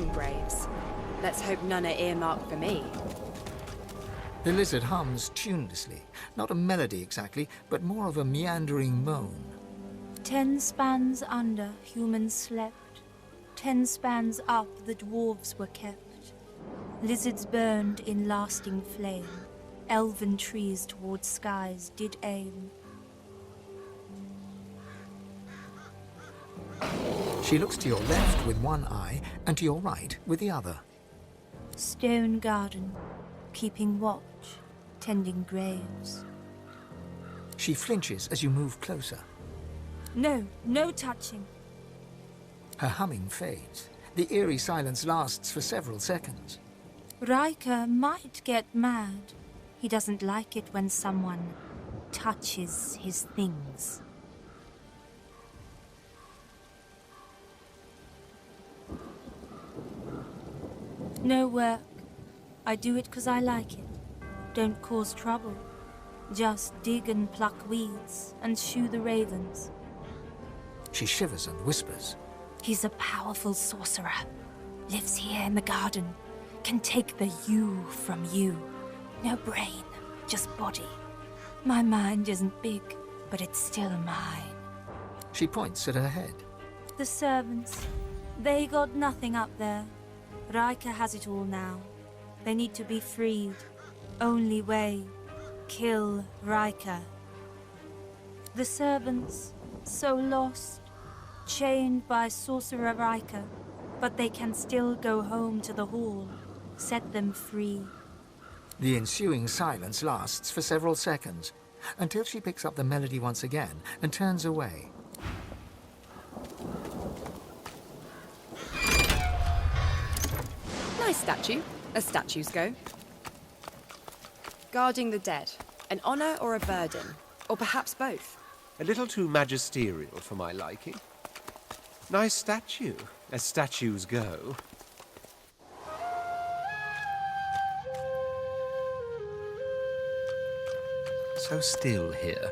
hidden graves. Let's hope none are earmarked for me. The lizard hums tunelessly. Not a melody exactly, but more of a meandering moan. 10 spans under, humans slept. 10 spans up, the dwarves were kept. Lizards burned in lasting flame. Elven trees towards skies did aim. She looks to your left with one eye and to your right with the other. Stone garden, keeping watch, tending graves. She flinches as you move closer. No, no touching. Her humming fades. The eerie silence lasts for several seconds. Riker might get mad. He doesn't like it when someone touches his things. No work. I do it 'cause I like it. Don't cause trouble. Just dig and pluck weeds and shoo the ravens. She shivers and whispers. He's a powerful sorcerer. Lives here in the garden. Can take the you from you. No brain, just body. My mind isn't big, but it's still mine. She points at her head. The servants, they got nothing up there. Riker has it all now. They need to be freed. Only way, kill Riker. The servants, so lost, chained by Sorcerer Riker, but they can still go home to the hall. Set them free. The ensuing silence lasts for several seconds, until she picks up the melody once again and turns away. Nice statue, as statues go. Guarding the dead. An honor or a burden? Or perhaps both? A little too magisterial for my liking. Nice statue, as statues go. So still here,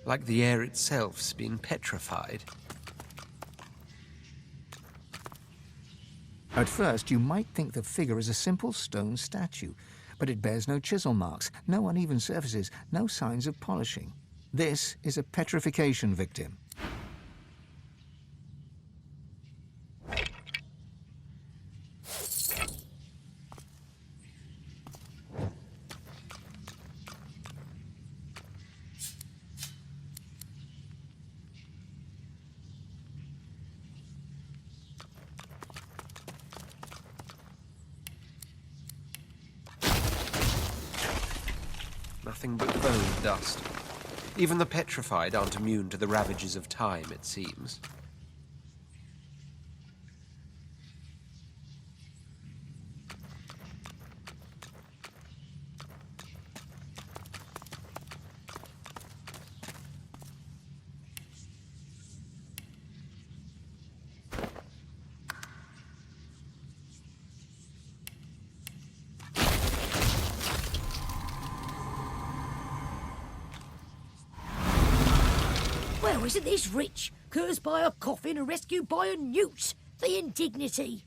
like the air itself's been petrified. At first, you might think the figure is a simple stone statue, but it bears no chisel marks, no uneven surfaces, no signs of polishing. This is a petrification victim. Nothing but bone dust. Even the petrified aren't immune to the ravages of time, it seems. Well, isn't this rich? Cursed by a coffin and rescued by a newt. The indignity.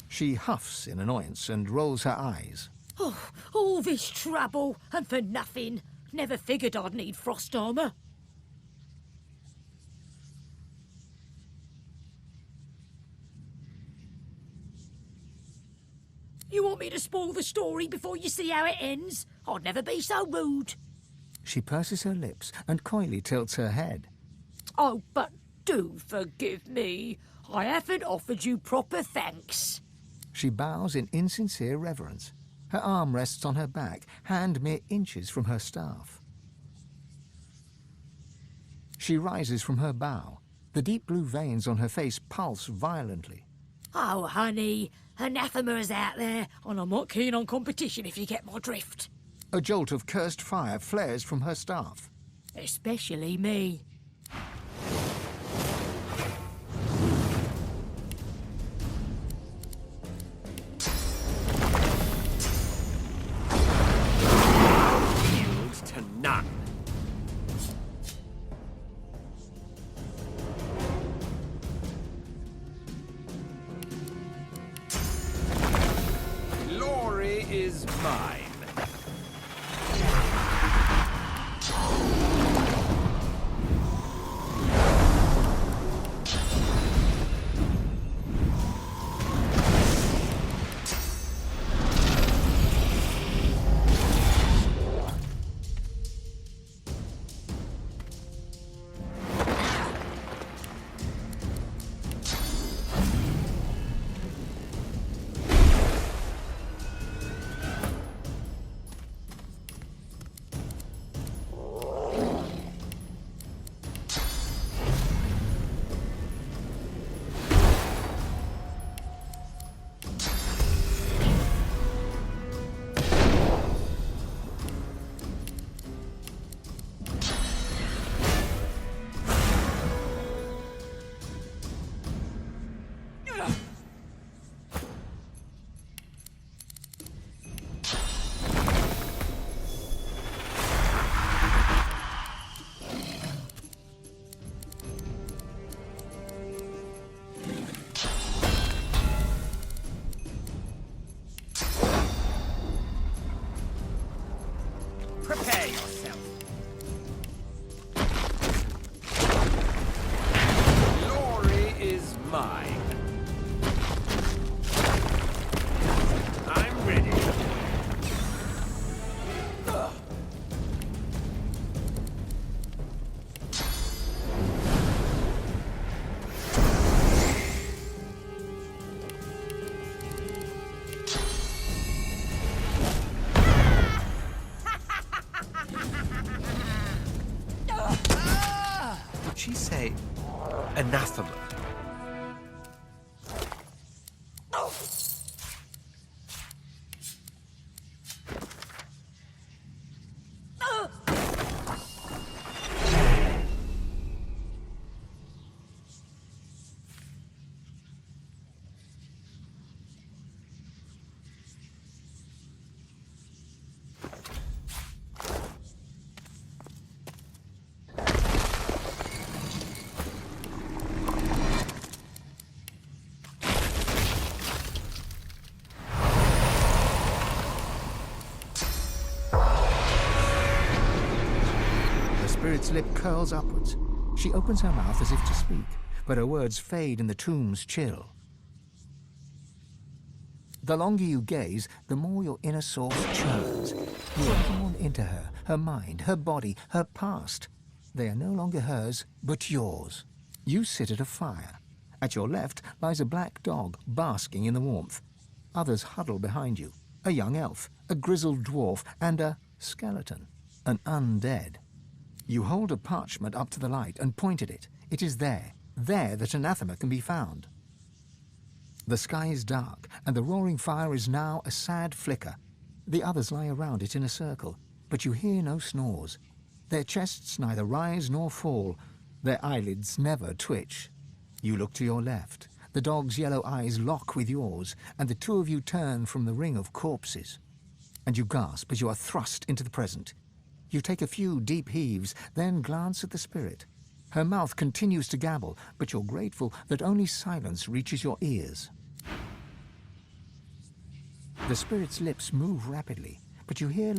She huffs in annoyance and rolls her eyes. Oh, all this trouble, and for nothing. Never figured I'd need frost armour. You want me to spoil the story before you see how it ends? I'd never be so rude. She purses her lips and coyly tilts her head. Oh, but do forgive me. I haven't offered you proper thanks. She bows in insincere reverence. Her arm rests on her back, hand mere inches from her staff. She rises from her bow. The deep blue veins on her face pulse violently. Oh, honey, anathema's out there, and I'm not keen on competition if you get my drift. A jolt of cursed fire flares from her staff. Especially me. is mine. Prepare yourself. Glory is mine. I'm ready. Did she say anathema? The spirit's lip curls upwards. She opens her mouth as if to speak, but her words fade in the tomb's chill. The longer you gaze, the more your inner source churns. You are drawn into her, her mind, her body, her past. They are no longer hers, but yours. You sit at a fire. At your left lies a black dog, basking in the warmth. Others huddle behind you. A young elf, a grizzled dwarf, and a skeleton, an undead. You hold a parchment up to the light and point at it. It is there that anathema can be found. The sky is dark, and the roaring fire is now a sad flicker. The others lie around it in a circle, but you hear no snores. Their chests neither rise nor fall. Their eyelids never twitch. You look to your left. The dog's yellow eyes lock with yours, and the two of you turn from the ring of corpses. And you gasp as you are thrust into the present. You take a few deep heaves, then glance at the spirit. Her mouth continues to gabble, but you're grateful that only silence reaches your ears. The spirit's lips move rapidly, but you hear...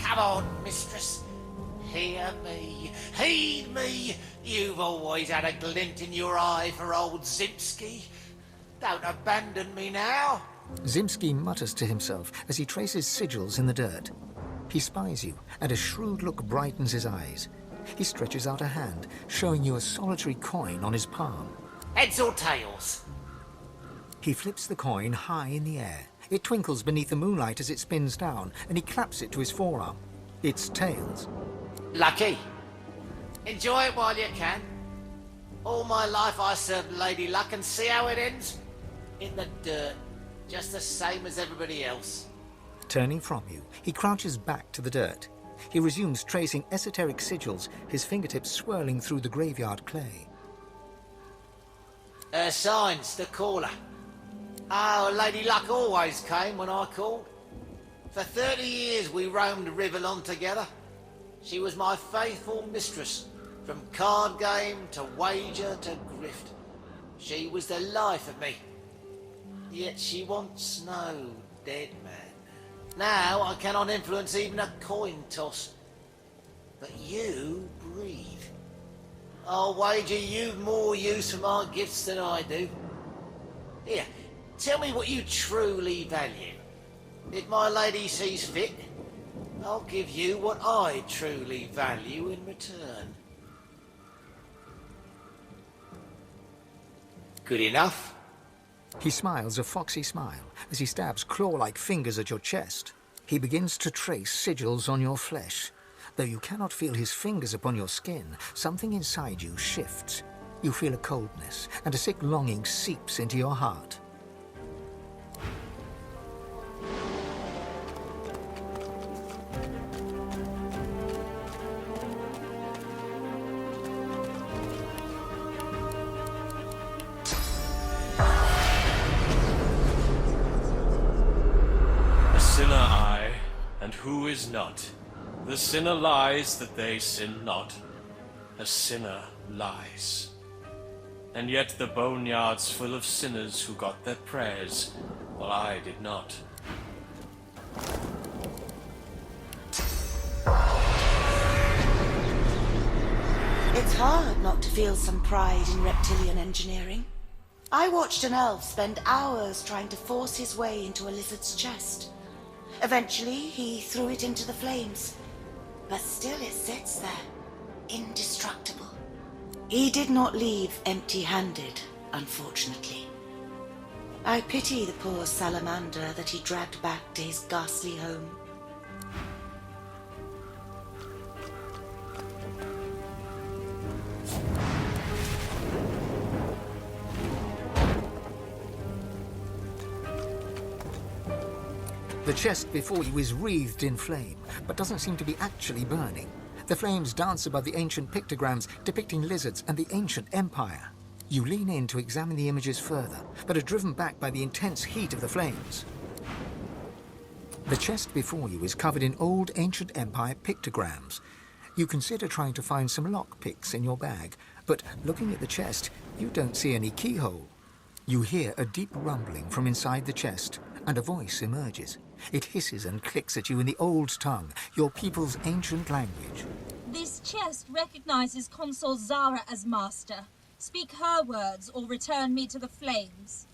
Come on, mistress. Hear me. Heed me. You've always had a glint in your eye for old Zimski. Don't abandon me now. Zimski mutters to himself as he traces sigils in the dirt. He spies you, and a shrewd look brightens his eyes. He stretches out a hand, showing you a solitary coin on his palm. Heads or tails? He flips the coin high in the air. It twinkles beneath the moonlight as it spins down, and he claps it to his forearm. its tails. Lucky. Enjoy it while you can. All my life I served Lady Luck and see how it ends? In the dirt. Just the same as everybody else. Turning from you, he crouches back to the dirt. He resumes tracing esoteric sigils, his fingertips swirling through the graveyard clay. Her signs, the caller. Oh, Lady Luck always came when I called. For 30 years we roamed Riverlon together. She was my faithful mistress, from card game to wager to grift. She was the life of me. Yet she wants no dead man. Now I cannot influence even a coin toss. But you breathe. I'll wager you've more use for my gifts than I do. Here, tell me what you truly value. If my lady sees fit, I'll give you what I truly value in return. Good enough? He smiles a foxy smile as he stabs claw-like fingers at your chest. He begins to trace sigils on your flesh. Though you cannot feel his fingers upon your skin, something inside you shifts. You feel a coldness, and a sick longing seeps into your heart. Sinner I, and who is not? The sinner lies that they sin not. A sinner lies. And yet the boneyard's full of sinners who got their prayers, while I did not. It's hard not to feel some pride in reptilian engineering. I watched an elf spend hours trying to force his way into a lizard's chest. Eventually, he threw it into the flames. But still it sits there, indestructible. He did not leave empty-handed, unfortunately. I pity the poor salamander that he dragged back to his ghastly home. The chest before you is wreathed in flame, but doesn't seem to be actually burning. The flames dance above the ancient pictograms depicting lizards and the ancient empire. You lean in to examine the images further, but are driven back by the intense heat of the flames. The chest before you is covered in old ancient empire pictograms. You consider trying to find some lockpicks in your bag, but looking at the chest, you don't see any keyhole. You hear a deep rumbling from inside the chest, and a voice emerges. It hisses and clicks at you in the old tongue, your people's ancient language. This chest recognizes Consul Zara as master. Speak her words or return me to the flames.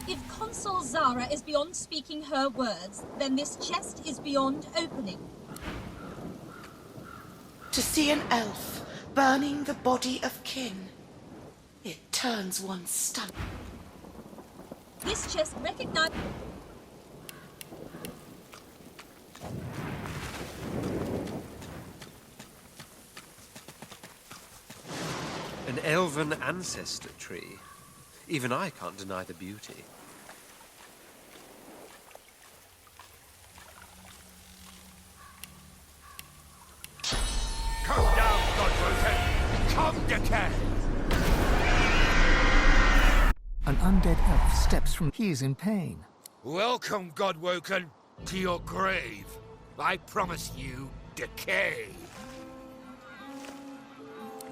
If Consul Zara is beyond speaking her words, then this chest is beyond opening. To see an elf burning the body of kin, it turns one's stomach. This chest recognizes... An elven ancestor tree. Even I can't deny the beauty. Come down, Godbroken! Come, decay! An undead elf steps from... He is in pain. Welcome, Godwoken, to your grave. I promise you decay.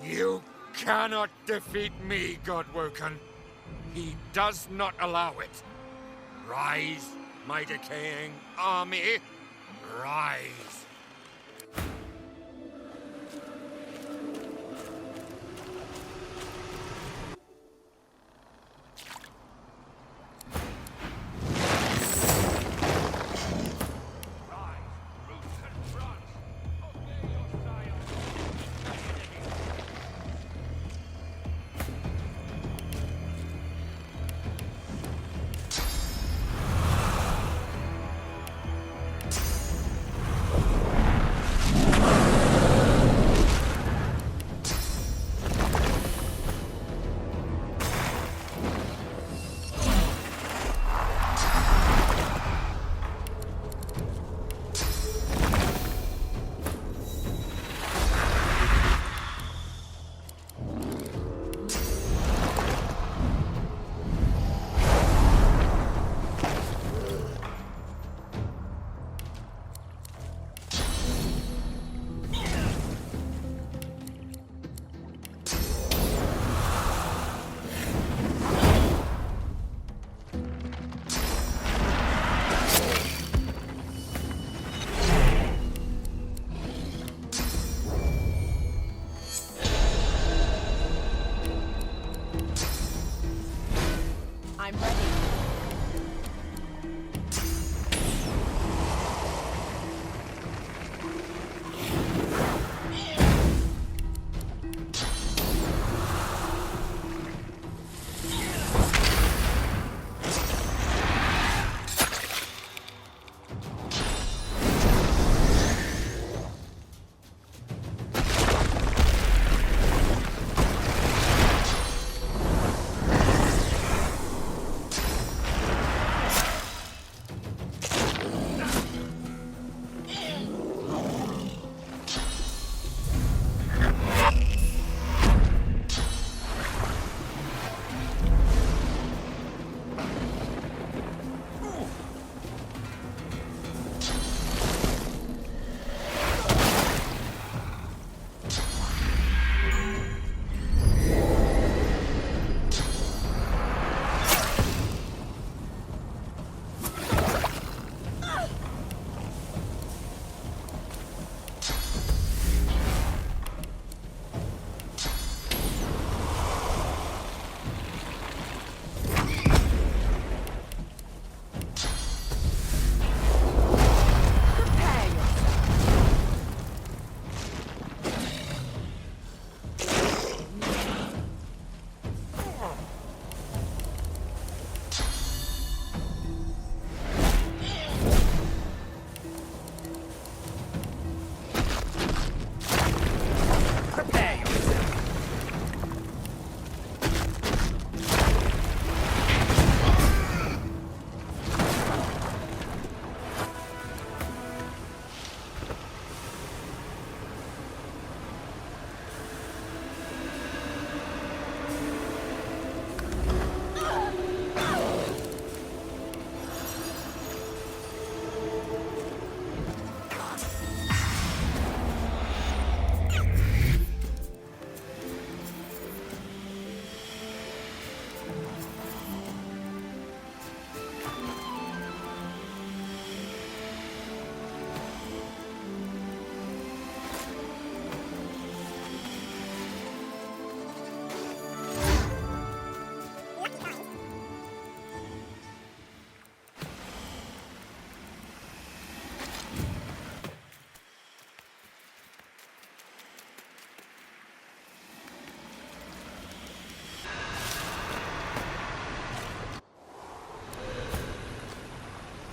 You cannot defeat me, Godwoken. He does not allow it. Rise, my decaying army. Rise.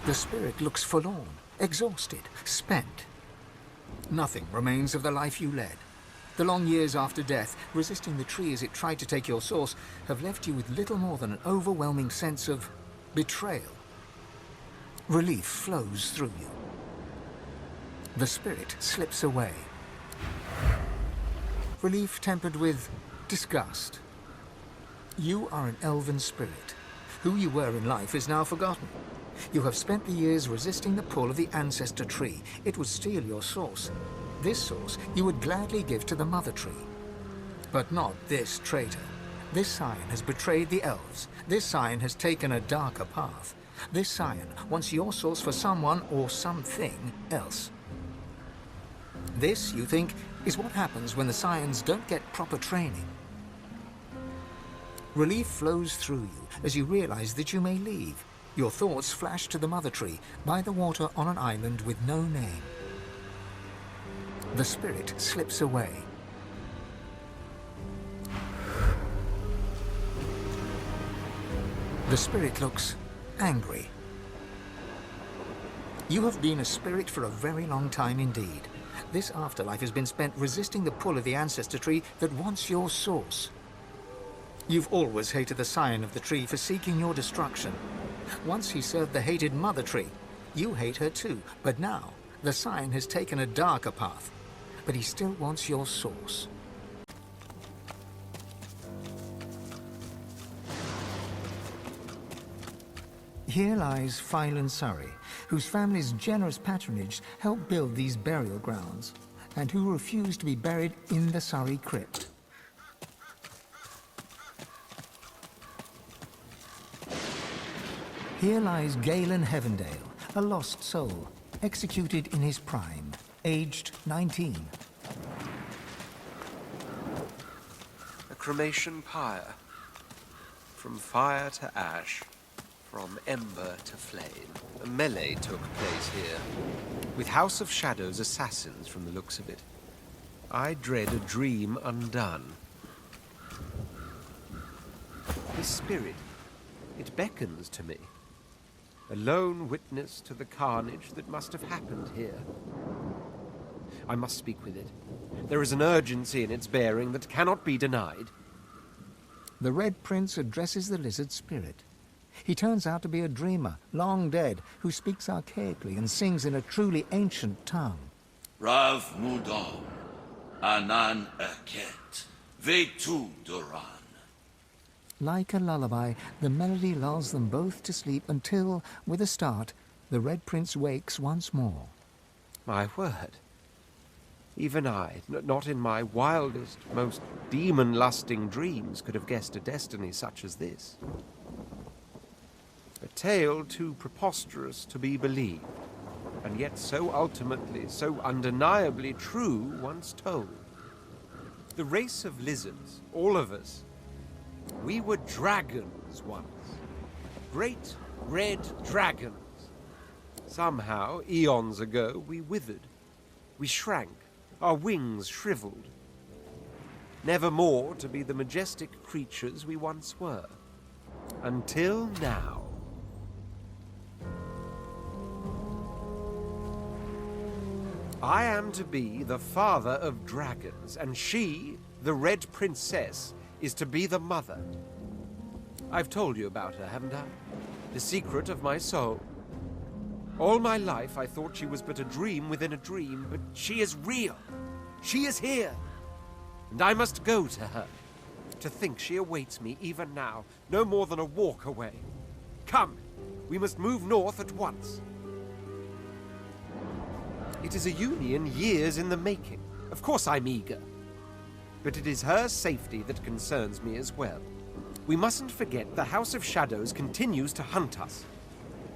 The spirit looks forlorn, exhausted, spent. Nothing remains of the life you led. The long years after death, resisting the tree as it tried to take your source, have left you with little more than an overwhelming sense of betrayal. Relief flows through you. The spirit slips away. Relief tempered with disgust. You are an elven spirit. Who you were in life is now forgotten. You have spent the years resisting the pull of the ancestor tree. It would steal your source. This source you would gladly give to the mother tree. But not this traitor. This scion has betrayed the elves. This scion has taken a darker path. This scion wants your source for someone or something else. This, you think, is what happens when the scions don't get proper training. Relief flows through you as you realize that you may leave. Your thoughts flash to the mother tree by the water on an island with no name. The spirit slips away. The spirit looks angry. You have been a spirit for a very long time indeed. This afterlife has been spent resisting the pull of the ancestor tree that wants your source. You've always hated the scion of the tree for seeking your destruction. Once he served the hated mother tree. You hate her too, but now the scion has taken a darker path. But he still wants your source. Here lies Phylan Surrey, whose family's generous patronage helped build these burial grounds, and who refused to be buried in the Surrey crypt. Here lies Galen Heavendale, a lost soul, executed in his prime, aged 19. A cremation pyre. From fire to ash, from ember to flame. A melee took place here, with House of Shadows assassins from the looks of it. I dread a dream undone. This spirit, it beckons to me. A lone witness to the carnage that must have happened here. I must speak with it. There is an urgency in its bearing that cannot be denied. The Red Prince addresses the lizard spirit. He turns out to be a dreamer, long dead, who speaks archaically and sings in a truly ancient tongue. Rav Mudon, Anan Eket, Vetu Duran. Like a lullaby, the melody lulls them both to sleep until, with a start, the Red Prince wakes once more. My word. Even I, not in my wildest, most demon-lusting dreams, could have guessed a destiny such as this. A tale too preposterous to be believed, and yet so ultimately, so undeniably true once told. The race of lizards, all of us, we were dragons once. Great red dragons. Somehow, eons ago, we withered. We shrank, our wings shriveled. Never more to be the majestic creatures we once were. Until now. I am to be the father of dragons, and she, the Red Princess, is to be the mother. I've told you about her, haven't I? The secret of my soul. All my life I thought she was but a dream within a dream, but she is real. She is here. And I must go to her. To think she awaits me even now, no more than a walk away. Come, we must move north at once. It is a union years in the making. Of course I'm eager. But it is her safety that concerns me as well. We mustn't forget the House of Shadows continues to hunt us.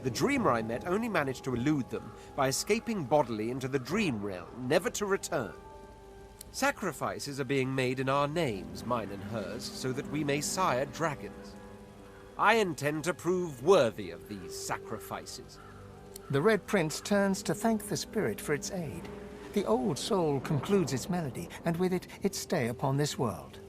The dreamer I met only managed to elude them by escaping bodily into the dream realm, never to return. Sacrifices are being made in our names, mine and hers, so that we may sire dragons. I intend to prove worthy of these sacrifices. The Red Prince turns to thank the spirit for its aid. The old soul concludes its melody, and with it, its stay upon this world.